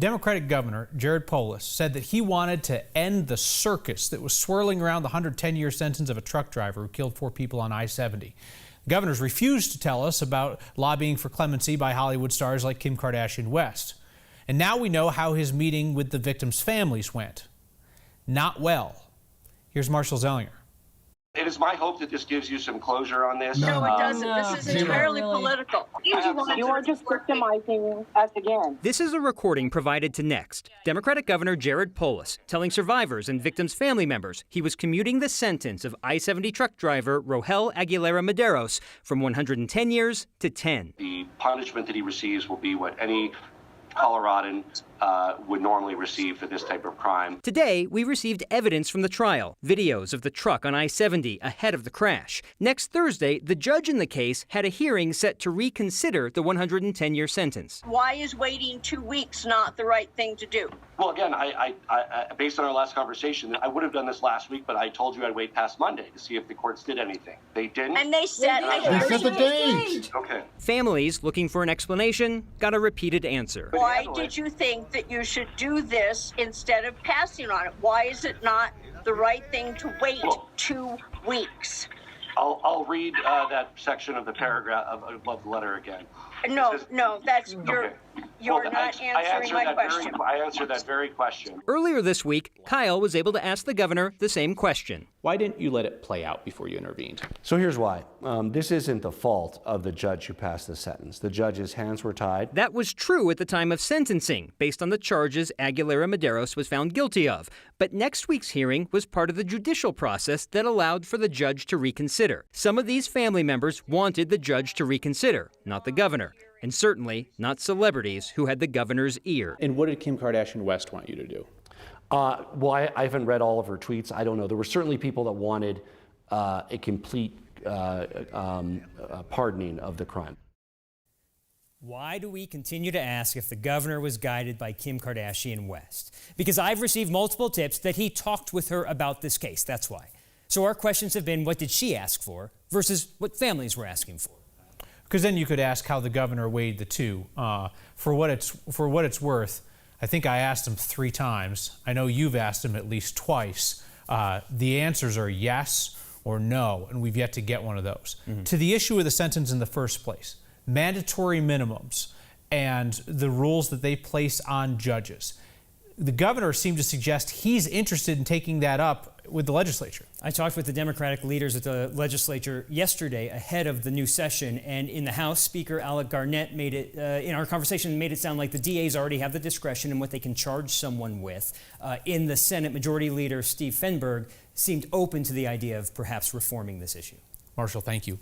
Democratic Governor Jared Polis said that he wanted to end the circus that was swirling around the 110-year sentence of a truck driver who killed 4 people on I-70. Governors refused to tell us about lobbying for clemency by Hollywood stars like Kim Kardashian West. And now we know how his meeting with the victims' families went. Not well. Here's Marshall Zellinger. It is my hope that this gives you some closure on this. No, it doesn't. This is entirely political. You are just victimizing us again. This is a recording provided to Next. Democratic Governor Jared Polis telling survivors and victims' family members he was commuting the sentence of I-70 truck driver Rogel Aguilera-Mederos from 110 years to 10. The punishment that he receives will be what any Coloradan would normally receive for this type of crime. Today, we received evidence from the trial, videos of the truck on I-70 ahead of the crash. Next Thursday, the judge in the case had a hearing set to reconsider the 110-year sentence. Why is waiting 2 weeks not the right thing to do? Well, again, I based on our last conversation, I would have done this last week, but I told you I'd wait past Monday to see if the courts did anything. They didn't. And they said, They set the date. Okay. Families looking for an explanation got a repeated answer. why did you think that you should do this instead of passing on it? Why is it not the right thing to wait 2 weeks? I'll read that section of the paragraph of the letter again. No, that's you're not answering my question. I answered that very question. Earlier this week, Kyle was able to ask the governor the same question. Why didn't you let it play out before you intervened? So here's why. This isn't the fault of the judge who passed the sentence. The judge's hands were tied. That was true at the time of sentencing, based on the charges Aguilera-Mederos was found guilty of. But next week's hearing was part of the judicial process that allowed for the judge to reconsider. Some of these family members wanted the judge to reconsider, not the governor. And certainly not celebrities who had the governor's ear. And what did Kim Kardashian West want you to do? Well, I haven't read all of her tweets. I don't know. There were certainly people that wanted a complete pardoning of the crime. Why do we continue to ask if the governor was guided by Kim Kardashian West? Because I've received multiple tips that he talked with her about this case. That's why. So our questions have been, what did she ask for versus what families were asking for? Because then you could ask how the governor weighed the two. For what it's worth, I think I asked him 3 times. I know you've asked him at least twice. The answers are yes or no, and we've yet to get one of those. To the issue of the sentence in the first place, mandatory minimums and the rules that they place on judges. The governor seemed to suggest he's interested in taking that up with the legislature. I talked with the Democratic leaders at the legislature yesterday ahead of the new session, and in the House, Speaker Alec Garnett made it, in our conversation, made it sound like the DAs already have the discretion in what they can charge someone with. In the Senate, Majority Leader Steve Fenberg seemed open to the idea of perhaps reforming this issue. Marshall, thank you.